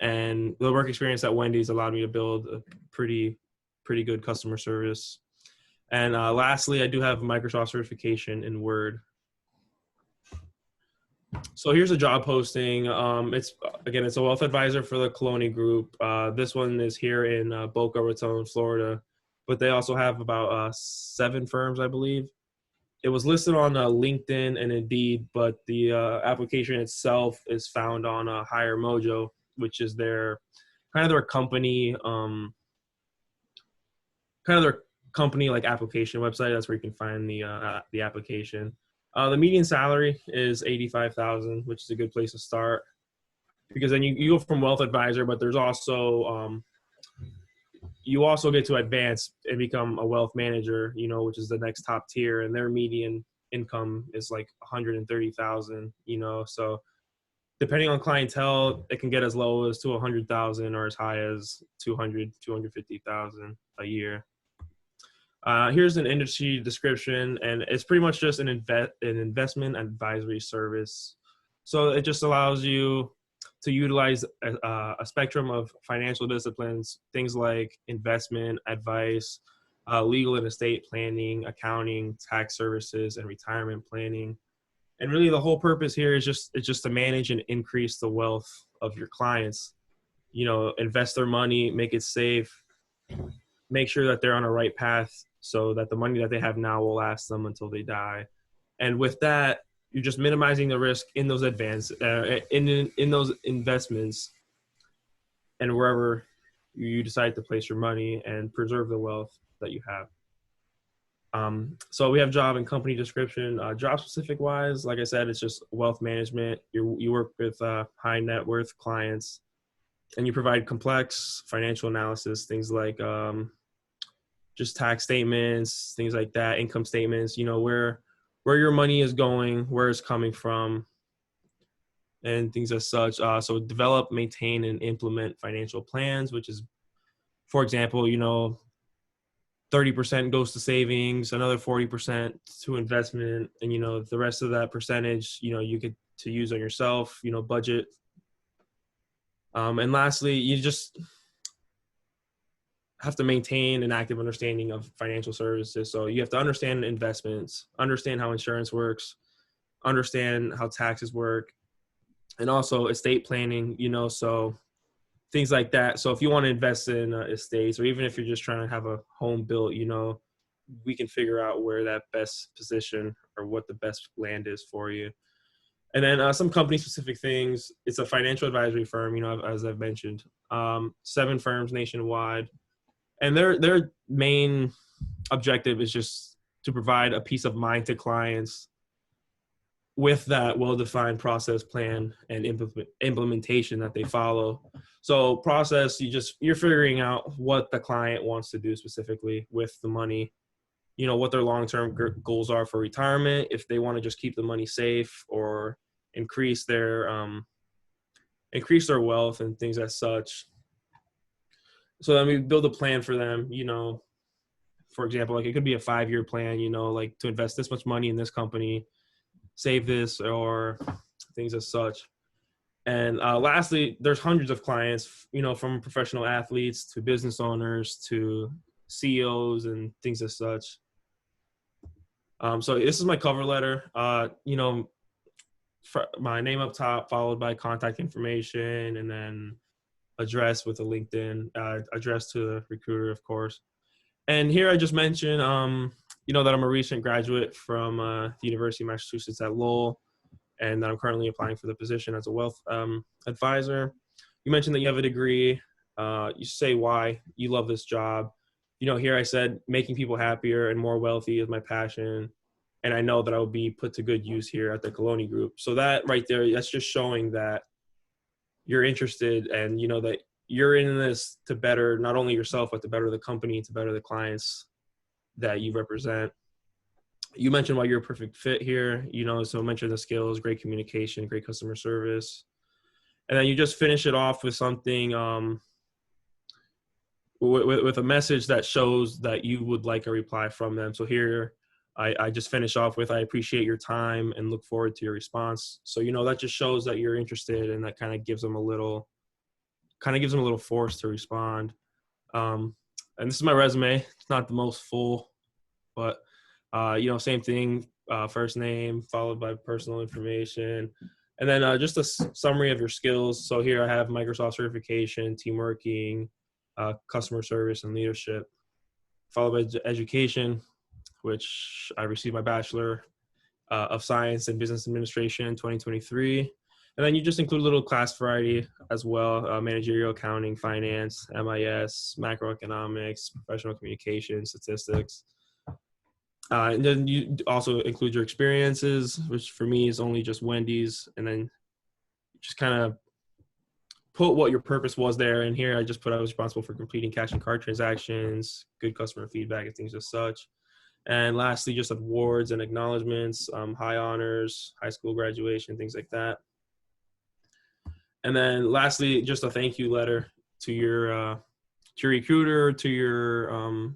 And the work experience at Wendy's allowed me to build a pretty good customer service. And lastly, I do have Microsoft certification in Word. So here's a job posting. It's a wealth advisor for the Coloni Group. This one is here in Boca Raton, Florida, but they also have about 7 firms, I believe. It was listed on LinkedIn and Indeed, but the application itself is found on Hire Mojo, which is their company, like application website. That's where you can find the application. The median salary is $85,000, which is a good place to start, because then you go from wealth advisor, but there's also you also get to advance and become a wealth manager, which is the next top tier, and their median income is like $130,000. So depending on clientele, it can get as low as to $100,000 or as high as $250,000 a year. Here's an industry description, and it's pretty much just an investment advisory service. So it just allows you to utilize a spectrum of financial disciplines, things like investment advice, legal and estate planning, accounting, tax services, and retirement planning. And really the whole purpose here is just to manage and increase the wealth of your clients. Invest their money, make it safe, make sure that they're on a right path so that the money that they have now will last them until they die. And with that, you're just minimizing the risk in those in those investments and wherever you decide to place your money, and preserve the wealth that you have. So we have job and company description. Job specific wise, like I said, it's just wealth management. You work with high net worth clients, and you provide complex financial analysis, things like just tax statements, things like that, income statements, where your money is going, where it's coming from, and things as such. So develop, maintain, and implement financial plans, which is, for example, 30% goes to savings, another 40% to investment, and the rest of that percentage, you get to use on yourself, budget. And lastly, you just have to maintain an active understanding of financial services. So you have to understand investments, understand how insurance works, understand how taxes work, and also estate planning, so things like that. So if you want to invest in estates, or even if you're just trying to have a home built, we can figure out where that best position or what the best land is for you. And then some company specific things. It's a financial advisory firm, as I've mentioned, 7 firms nationwide. And their main objective is just to provide a peace of mind to clients with that well-defined process plan and implementation that they follow. So process, you're figuring out what the client wants to do specifically with the money, what their long-term goals are for retirement, if they want to just keep the money safe or increase their wealth and things as such. So then we build a plan for them, for example, like it could be a 5-year plan, like to invest this much money in this company, save this, or things as such. And lastly, there's hundreds of clients, from professional athletes to business owners to CEOs and things as such. So this is my cover letter, my name up top, followed by contact information, and then address with a LinkedIn address to the recruiter, of course. And here I just mentioned, you know that I'm a recent graduate from the University of Massachusetts at Lowell, and that I'm currently applying for the position as a wealth advisor. You mentioned that you have a degree. You say why you love this job. You know, here I said making people happier and more wealthy is my passion. And I know that I will be put to good use here at the Coloni Group. So that right there, that's just showing that you're interested and you know that you're in this to better not only yourself, but to better the company, to better the clients that you represent. You mentioned why you're a perfect fit here, you know, so mention the skills, great communication, great customer service. And then you just finish it off with something, with a message that shows that you would like a reply from them. So here, I just finish off with, I appreciate your time and look forward to your response. So, you know, that just shows that you're interested, and that kind of gives them a little force to respond. And this is my resume. It's not the most full, but, you know, same thing, first name followed by personal information. And then just a summary of your skills. So here I have Microsoft certification, team working, customer service, and leadership, followed by education, which I received my Bachelor of Science in Business Administration in 2023. And then you just include a little class variety as well, managerial accounting, finance, MIS, macroeconomics, professional communication, statistics. And then you also include your experiences, which for me is only just Wendy's, and then just kind of put what your purpose was there. And here I just put I was responsible for completing cash and card transactions, good customer feedback, and things as such. And lastly, just awards and acknowledgments, high honors, high school graduation, things like that. And then lastly, just a thank you letter to your recruiter, to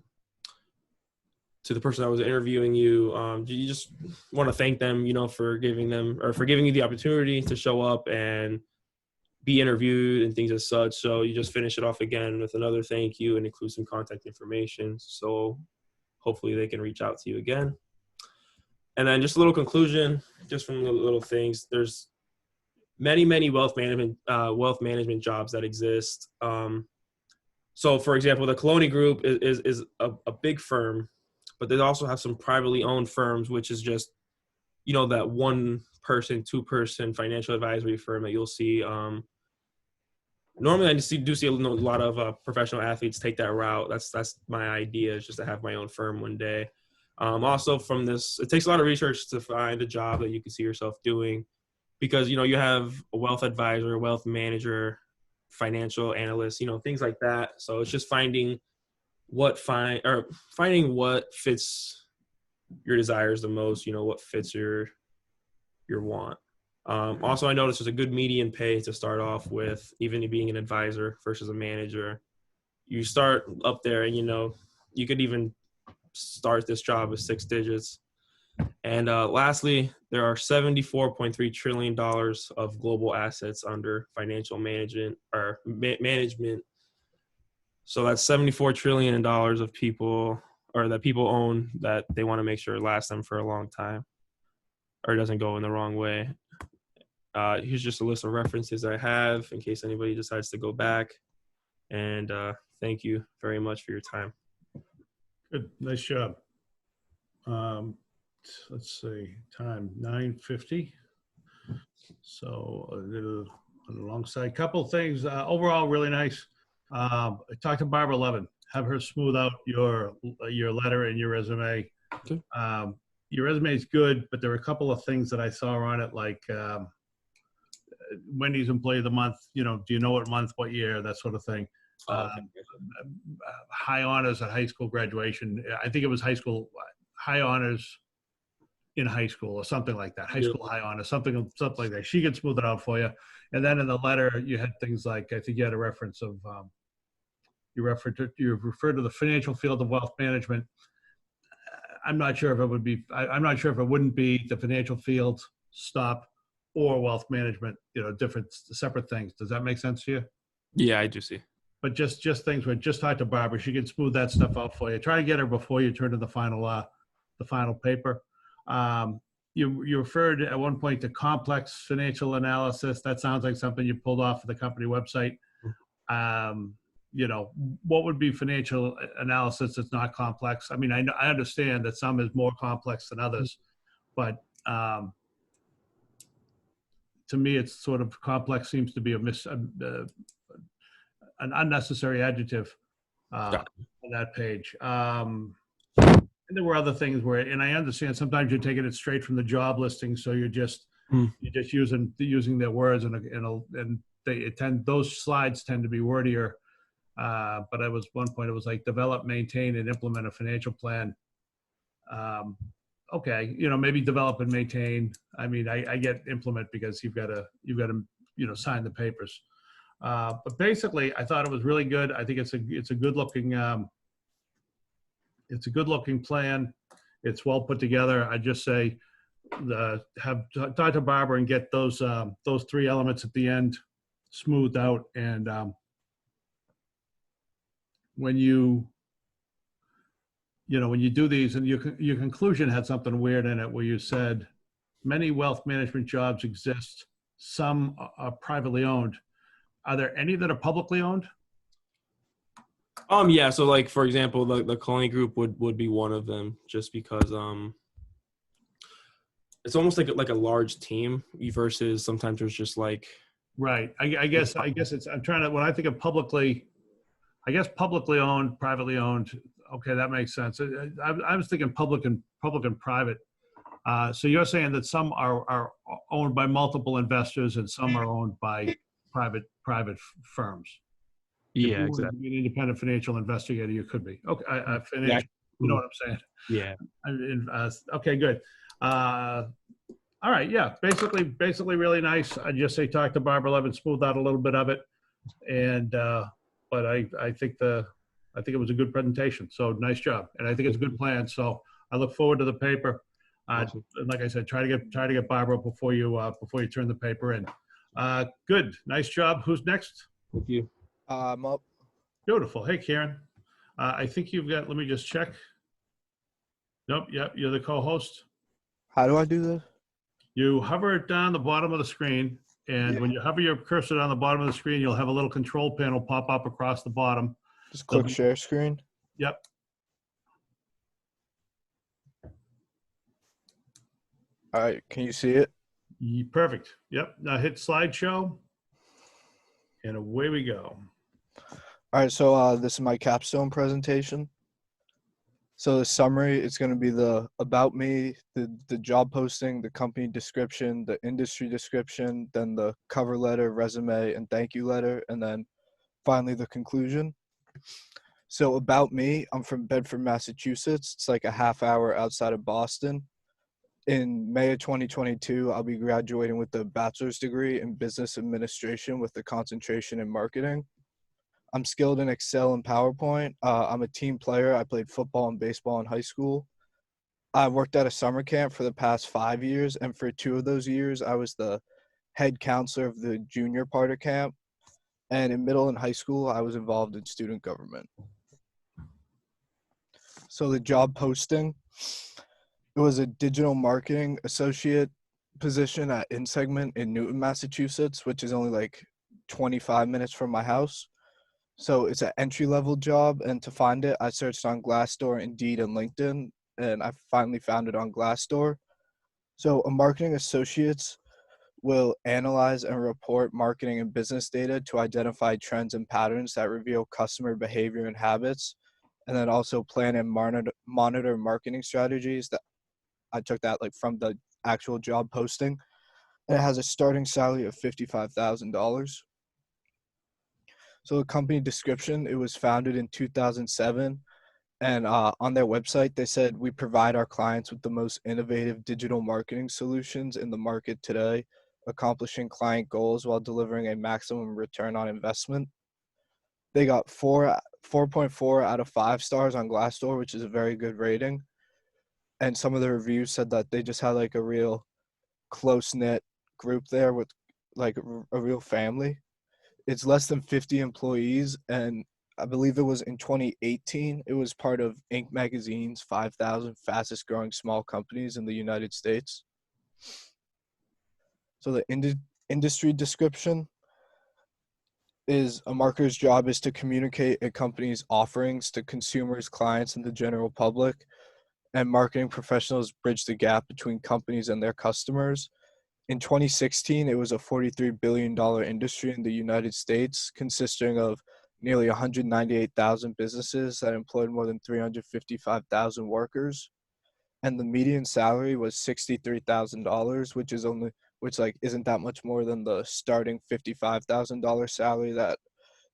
the person that was interviewing you. You just want to thank them, you know, for giving you the opportunity to show up and be interviewed and things as such. So you just finish it off again with another thank you and include some contact information. So hopefully they can reach out to you again. And then just a little conclusion, just from the little things. There's many wealth management jobs that exist. So for example, the Coloni Group is a big firm, but they also have some privately owned firms, which is just, you know, that one person, 2-person financial advisory firm that you'll see. Normally I do see a lot of professional athletes take that route. That's my idea, is just to have my own firm one day. Also from this, it takes a lot of research to find a job that you can see yourself doing, because, you know, you have a wealth advisor, wealth manager, financial analyst, you know, things like that. So it's just finding what fits your desires the most, you know, what fits your want. Also, I noticed there's a good median pay to start off with, even being an advisor versus a manager. You start up there, and, you know, you could even start this job with 6 digits. And lastly, there are $74.3 trillion of global assets under financial management or management. So that's $74 trillion of people, or that people own, that they want to make sure it lasts them for a long time, or it doesn't go in the wrong way. Here's just a list of references I have in case anybody decides to go back. And thank you very much for your time. Good, nice job. Let's see, time 9:50. So alongside a couple things, overall really nice. I talked to Barbara Levin, have her smooth out your letter and your resume. Okay. Your resume is good, but there were a couple of things that I saw on it, like Wendy's Employee of the Month, you know, do you know what month, what year, that sort of thing. High honors at high school graduation. I think it was high honors in high school or something like that. High school high honors, something like that. She can smooth it out for you. And then in the letter, you had things like, I think you had a reference of, you referred to the financial field of wealth management. I'm not sure if it would be, I'm not sure if it wouldn't be the financial field stop or wealth management, you know, separate things. Does that make sense to you? Yeah, I do see. But just things where just talk to Barbara. She can smooth that stuff out for you. Try to get her before you turn to the final paper. You referred at one point to complex financial analysis. That sounds like something you pulled off of the company website. you know, what would be financial analysis that's not complex? I mean, I understand that some is more complex than others, but to me, it's sort of complex seems to be an unnecessary adjective on that page. And there were other things where, and I understand sometimes you're taking it straight from the job listing, so you're just using their words, and those slides tend to be wordier. But at one point it was like develop, maintain, and implement a financial plan. Okay, you know, maybe develop and maintain. I mean, I get implement because you've got to you know, sign the papers. But basically, I thought it was really good. I think it's a good looking plan. It's well put together. I just say talk to Barbara and get those 3 elements at the end smoothed out. And when you do these, and your conclusion had something weird in it where you said many wealth management jobs exist. Some are privately owned. Are there any that are publicly owned? Yeah, so like for example, the Colony Group would be one of them, just because it's almost like a large team versus sometimes there's just like right. I guess it's I'm trying to, when I think of publicly, I guess publicly owned, privately owned. Okay, that makes sense. I was thinking public and private. So you're saying that some are owned by multiple investors and some are owned by private firms. Yeah, If exactly. you an independent financial investigator, you could be. Okay, financial. You know what I'm saying? Yeah. Okay, good. All right, yeah. Basically, really nice. I just say talk to Barbara Levin, smoothed out a little bit of it, and but I think it was a good presentation. So nice job, and I think it's a good plan. So I look forward to the paper. Awesome. And like I said, try to get Barbara before you turn the paper in. Good, nice job. Who's next? Thank you. I'm up. Beautiful. Hey, Kieran. I think you've got. Let me just check. Nope. Yep. You're the co-host. How do I do this? You hover it down the bottom of the screen, and when you hover your cursor down the bottom of the screen, you'll have a little control panel pop up across the bottom. Just click share screen. Yep. All right. Can you see it? Perfect. Yep. Now hit slideshow, and away we go. All right. So this is my capstone presentation. So the summary, it's going to be the about me, the job posting, the company description, the industry description, then the cover letter, resume, and thank you letter, and then finally the conclusion. So about me, I'm from Bedford, Massachusetts. It's like a half hour outside of Boston. In May of 2022, I'll be graduating with a bachelor's degree in business administration with a concentration in marketing. I'm skilled in Excel and PowerPoint. I'm a team player. I played football and baseball in high school. I worked at a summer camp for the past 5 years, and for 2 of those years, I was the head counselor of the junior part of camp. And in middle and high school, I was involved in student government. So the job posting, it was a digital marketing associate position at InSegment in Newton, Massachusetts, which is only like 25 minutes from my house. So it's an entry-level job, and to find it, I searched on Glassdoor, Indeed, and LinkedIn, and I finally found it on Glassdoor. So a marketing associate will analyze and report marketing and business data to identify trends and patterns that reveal customer behavior and habits, and then also plan and monitor marketing strategies. That I took that like from the actual job posting. And it has a starting salary of $55,000. So the company description, it was founded in 2007. And on their website, they said, we provide our clients with the most innovative digital marketing solutions in the market today, accomplishing client goals while delivering a maximum return on investment. They got 4.4 out of 5 stars on Glassdoor, which is a very good rating. And some of the reviews said that they just had like a real close-knit group there with like a real family. It's less than 50 employees, and I believe it was in 2018, it was part of Inc. magazine's 5,000 fastest growing small companies in the United States. So the industry description, is a marketer's job is to communicate a company's offerings to consumers, clients, and the general public. And marketing professionals bridge the gap between companies and their customers. In 2016, it was a $43 billion industry in the United States, consisting of nearly 198,000 businesses that employed more than 355,000 workers. And the median salary was $63,000, which like isn't that much more than the starting $55,000 salary that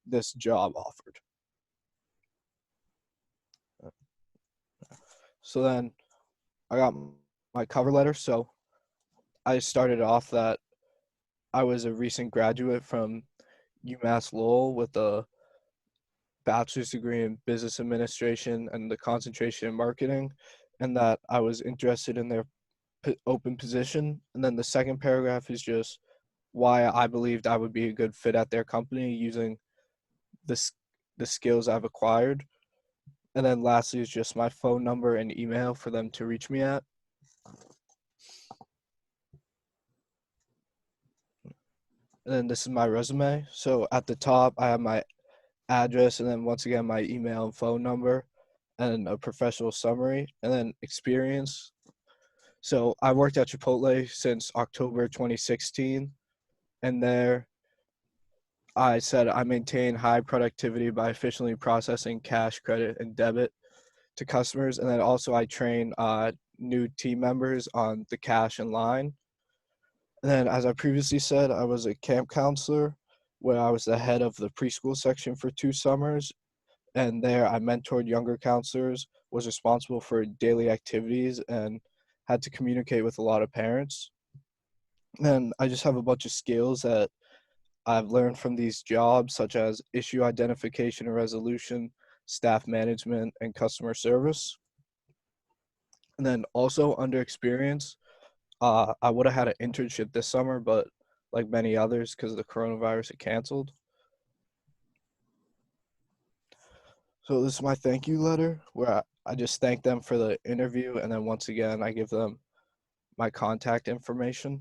this job offered. So then I got my cover letter. So I started off that I was a recent graduate from UMass Lowell with a bachelor's degree in business administration and the concentration in marketing, and that I was interested in their open position. And then the second paragraph is just why I believed I would be a good fit at their company using the skills I've acquired. And then lastly is just my phone number and email for them to reach me at. And then this is my resume. So at the top, I have my address, and then once again, my email and phone number, and a professional summary, and then experience. So I worked at Chipotle since October 2016, and there I said I maintain high productivity by efficiently processing cash, credit, and debit to customers. And then also I train new team members on the cash and line. And then, as I previously said, I was a camp counselor where I was the head of the preschool section for 2 summers. And there I mentored younger counselors, was responsible for daily activities, and had to communicate with a lot of parents. And I just have a bunch of skills that I've learned from these jobs, such as issue identification and resolution, staff management, and customer service. And then also under experience, I would have had an internship this summer, but like many others, because of the coronavirus, it canceled. So this is my thank you letter, where I just thank them for the interview, and then once again, I give them my contact information.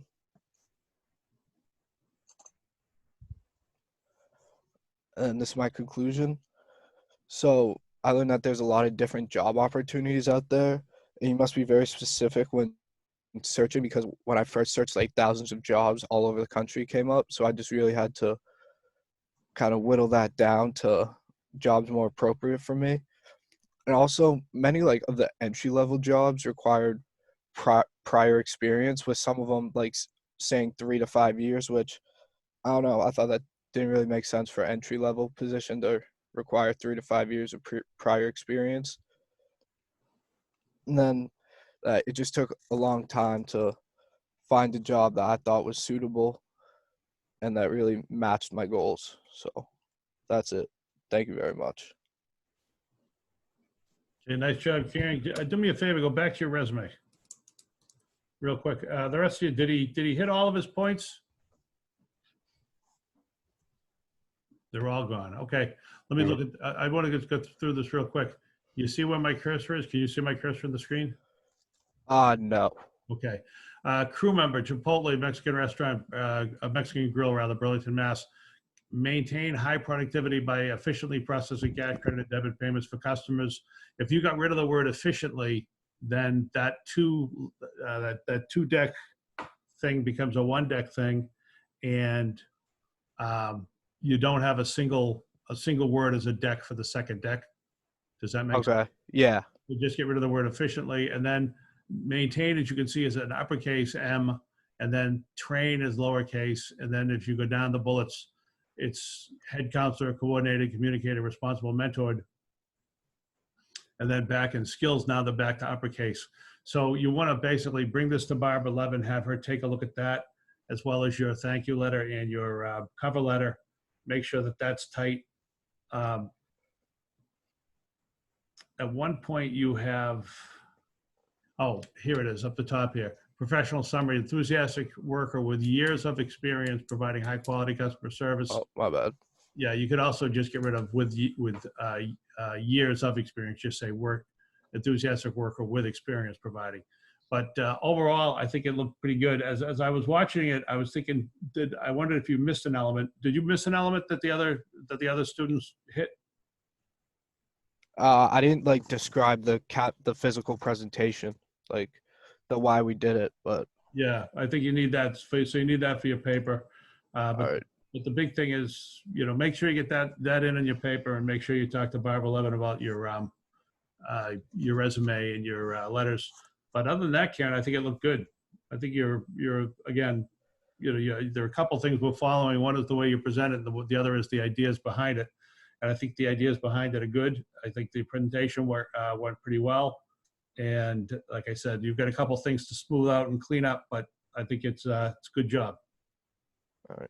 And this is my conclusion. So I learned that there's a lot of different job opportunities out there, and you must be very specific when searching, because when I first searched, like thousands of jobs all over the country came up. So I just really had to kind of whittle that down to jobs more appropriate for me. And also many like of the entry level jobs required prior experience, with some of them like saying 3 to 5 years, which I don't know. I thought that didn't really make sense for entry level position to require 3 to 5 years of prior experience. And then it just took a long time to find a job that I thought was suitable and that really matched my goals. So that's it. Thank you very much. Okay, nice job, Kieran. Do me a favor, go back to your resume real quick. The rest of you, did he hit all of his points? They're all gone. Okay, let me look at, I want to just go through this real quick. You see where my cursor is? Can you see my cursor on the screen? No. Okay. Crew member, Chipotle Mexican restaurant, a Mexican grill rather, Burlington, Mass. Maintain high productivity by efficiently processing cash, credit, and debit payments for customers. If you got rid of the word efficiently, then that two deck thing becomes a 1 deck thing, and you don't have a single word as a deck for the second deck. Does that make sense? Okay. Yeah. You just get rid of the word efficiently, and then maintain, as you can see, is an uppercase M, and then train is lowercase, and then if you go down the bullets, it's head counselor, coordinated, communicator, responsible, mentored, and then back in skills, now they're back to uppercase. So you want to basically bring this to Barbara Levin, have her take a look at that, as well as your thank you letter and your cover letter. Make sure that that's tight. At one point you have, oh, here it is up the top here. Professional summary, enthusiastic worker with years of experience providing high quality customer service. Oh, my bad. Yeah, you could also just get rid of with years of experience, just say enthusiastic worker with experience providing. But overall, I think it looked pretty good. As I was watching it, I was thinking, I wondered if you missed an element. Did you miss an element that the other students hit? I didn't like describe the physical presentation, like the why we did it, but Yeah, I think you need that. So you need that for your paper. all But right. But the big thing is, make sure you get that in your paper, and make sure you talk to Barbara Levin about your resume and your letters. But other than that, Karen, I think it looked good. I think you're again, there are a couple things we're following. One is the way you present it, and the other is the ideas behind it. And I think the ideas behind it are good. I think the presentation went pretty well. And like I said, you've got a couple things to smooth out and clean up, but I think it's a good job. All right.